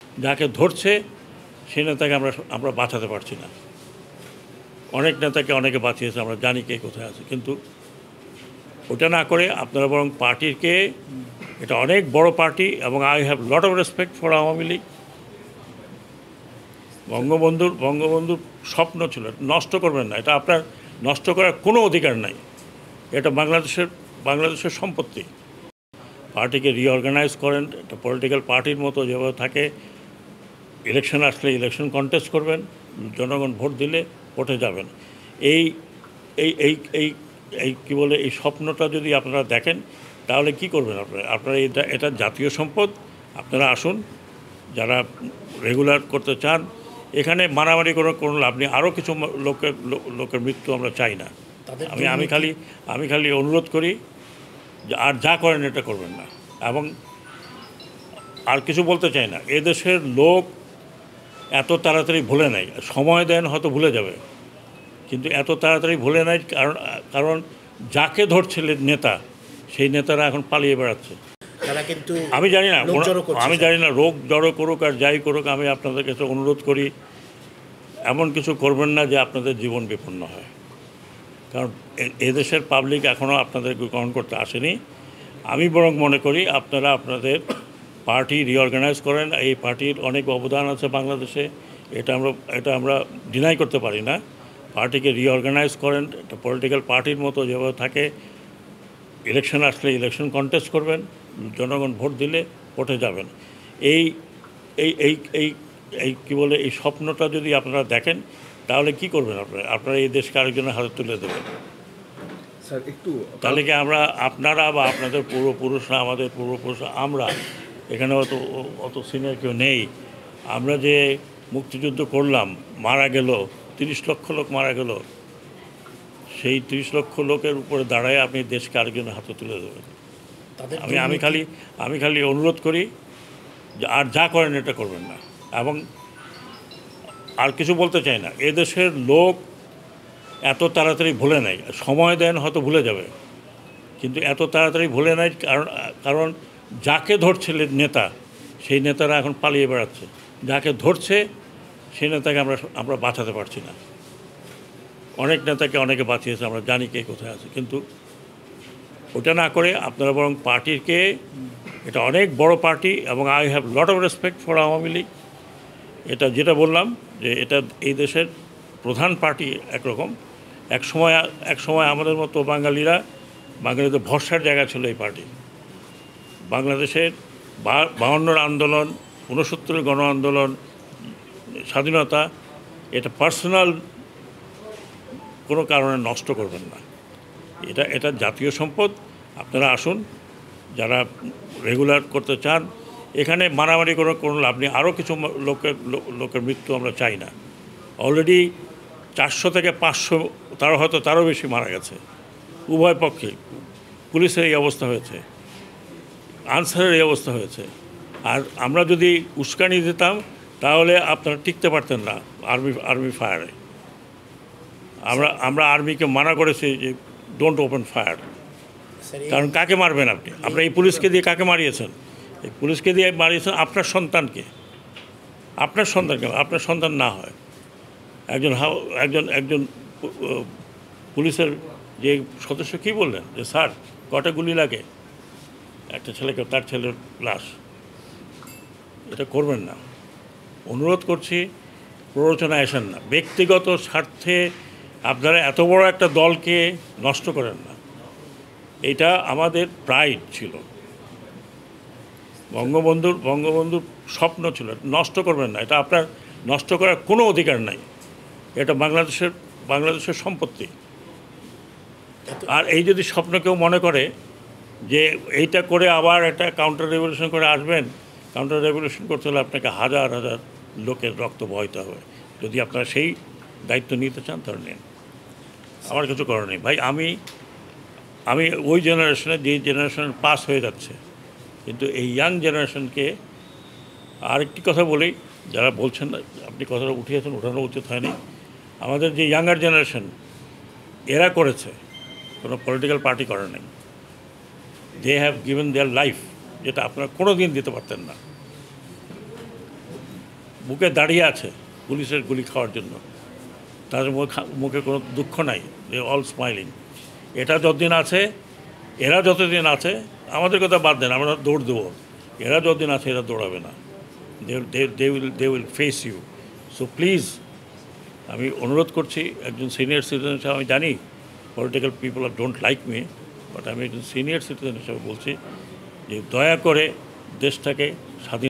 যাকে ধরছে সেই নেতাকে আমরা বাঁচাতে পারছি না। অনেক নেতাকে অনেকে বাঁচিয়েছে, আমরা জানি কে কোথায় আছে, কিন্তু ওটা না করে আপনারা বরং পার্টিকে, এটা অনেক বড় পার্টি এবং I have lot of respect for Awami League. বঙ্গবন্ধুর স্বপ্ন ছিল, নষ্ট করবেন না, এটা আপনার নষ্ট করার কোনো অধিকার নাই। এটা বাংলাদেশের সম্পত্তি। পার্টিকে রিঅর্গানাইজ করেন, একটা পলিটিক্যাল পার্টির মতো যেভাবে থাকে। ইলেকশন আসলে ইলেকশন কন্টেস্ট করবেন, জনগণ ভোট দিলে ভোটে যাবেন। এই এই এই এই এই কী বলে, এই স্বপ্নটা যদি আপনারা দেখেন তাহলে কি করবেন আপনারা এটা জাতীয় সম্পদ। আপনারা আসুন, যারা রেগুলার করতে চান। এখানে মারামারি কোনো লাভ নেই। আরও কিছু লোকের মৃত্যু আমরা চাই না। আমি খালি অনুরোধ করি যে আর যা করেন এটা করবেন না। এবং আর কিছু বলতে চাই না। এদেশের লোক এত তাড়াতাড়ি ভুলে নাই। সময় দেন, হয়তো ভুলে যাবে, কিন্তু এত তাড়াতাড়ি ভুলে নাই। কারণ যাকে ধরছিলেন নেতা, সেই নেতারা এখন পালিয়ে বেড়াচ্ছে। কিন্তু আমি জানি না রোগ জড়ো করুক আর যাই করুক, আমি আপনাদের কাছে অনুরোধ করি এমন কিছু করবেন না যে আপনাদের জীবন বিপন্ন হয়। কারণ এদেশের পাবলিক এখনও আপনাদেরকে গ্রহণ করতে আসেনি। আমি বরং মনে করি আপনারা আপনাদের পার্টি রিঅর্গানাইজ করেন। এই পার্টির অনেক অবদান আছে বাংলাদেশে, এটা আমরা ডিনাই করতে পারি না। পার্টিকে রিঅর্গানাইজ করেন, একটা পলিটিক্যাল পার্টির মতো যেভাবে থাকে। ইলেকশন আসলে ইলেকশন কন্টেস্ট করবেন, জনগণ ভোট দিলে ভোটে যাবেন। এই এই এই এই এই কী বলে, এই স্বপ্নটা যদি আপনারা দেখেন তাহলে কি করবেন আপনারা এই দেশকে আরেকজনের হাতে তুলে দেবেন। স্যার একটু তাহলে কি আপনারা বা আপনাদের পূর্বপুরুষরা, আমাদের পূর্বপুরুষরা, আমরা এখানে অত সিনিয়র কেউ নেই। আমরা যে মুক্তিযুদ্ধ করলাম, মারা গেল 30 লক্ষ লোক মারা গেল, সেই 30 লক্ষ লোকের উপরে দাঁড়ায় আপনি দেশকে আরেকজনের হাতে তুলে দেবেন। আমি খালি অনুরোধ করি যে আর যা করেন এটা করবেন না। এবং আর কিছু বলতে চাই না। এদেশের লোক এত তাড়াতাড়ি ভুলে নাই। সময় দেন, হয়তো ভুলে যাবে, কিন্তু এত তাড়াতাড়ি ভুলে নাই। কারণ যাকে ধরছিলেন নেতা, সেই নেতারা এখন পালিয়ে বেড়াচ্ছে। যাকে ধরছে সেই নেতাকে আমরা বাঁচাতে পারছি না। অনেক নেতাকে অনেকে বাঁচিয়েছে, আমরা জানি কে কোথায় আছে, কিন্তু ওটা না করে আপনারা বরং পার্টিকে, এটা অনেক বড় পার্টি এবং I have lot of respect for Awami League. এটা যেটা বললাম যে এটা এই দেশের প্রধান পার্টি একরকম। এক সময় আমাদের মতো বাঙালিদের ভরসার জায়গা ছিল এই পার্টি। বাংলাদেশের 52 আন্দোলন, 69 গণ আন্দোলন, স্বাধীনতা, এটা পার্সোনাল কোনো কারণে নষ্ট করবেন না। এটা জাতীয় সম্পদ। আপনারা আসুন, যারা রেগুলার করতে চান। এখানে মারামারি কোনো লাভ নেই। আরও কিছু লোকের মৃত্যু আমরা চাই না। অলরেডি 400 থেকে 500, তারও বেশি মারা গেছে উভয় পক্ষে। পুলিশের এই অবস্থা হয়েছে, আনসারের এই অবস্থা হয়েছে। আর আমরা যদি উস্কানি দিতাম তাহলে আপনারা টিকতে পারতেন না আর্মি ফায়ারে। আমরা আর্মিকে মানা করেছি যে ডোন্ট ওপেন ফায়ার। কারণ কাকে মারবেন আপনি? আপনার এই পুলিশকে দিয়ে কাকে মারিয়েছেন? এই পুলিশকে দিয়ে মারিয়েছেন আপনার সন্তানকে। আপনার সন্তান না হয় একজন পুলিশের যে সদস্য কী বললেন যে স্যার কটা গুলি লাগে একটা ছেলেকে, তার ছেলের লাশ। এটা করবেন না, অনুরোধ করছি। প্ররোচনায় আসেন না, ব্যক্তিগত স্বার্থে আপনারা এত বড় একটা দলকে নষ্ট করেন না। এটা আমাদের প্রাইড ছিল, বঙ্গবন্ধুর স্বপ্ন ছিল, নষ্ট করবেন না। এটা আপনার নষ্ট করার কোনো অধিকার নাই। এটা বাংলাদেশের সম্পত্তি। আর এই যদি স্বপ্ন কেউ মনে করে যে এইটা করে আবার একটা কাউন্টার রেভলিউশন করে আসবেন, কাউন্টার রেভলিউশন করতে হলে আপনাকে হাজার হাজার লোকের রক্ত বইতে হবে। যদি আপনারা সেই দায়িত্ব নিতে চান তাহলে নিন, আমার কিছু করার নেই। ভাই আমি ওই জেনারেশনে, যে জেনারেশন পাস হয়ে যাচ্ছে, কিন্তু এই ইয়াং জেনারেশনকে আরেকটি কথা বলি, যারা বলছেন না, আপনি কথাটা উঠিয়েছেন, ওঠানো উচিত হয়নি। আমাদের যে ইয়াঙ্গার জেনারেশন, এরা করেছে, কোনো পলিটিক্যাল পার্টি করে নাই। They have given their life, যেটা আপনারা কোনো দিন দিতে পারতেন না। বুকে দাঁড়িয়ে আছে পুলিশের গুলি খাওয়ার জন্য, তাদের মুখে কোনো দুঃখ নাই, দে অল স্মাইলিং। এটা যতদিন আছে, এরা যতদিন আছে, আমাদের কথা বাদ দেন, আমরা দৌড় দেবো, এরা যতদিন আছে এরা দৌড়াবে না। They will face you. So please, আমি অনুরোধ করছি, একজন সিনিয়র সিটিজেন হিসাবে আমি জানি political people are don't like me, but আমি একজন সিনিয়র সিটিজেন হিসাবে বলছি যে দয়া করে দেশটাকে স্বাধীন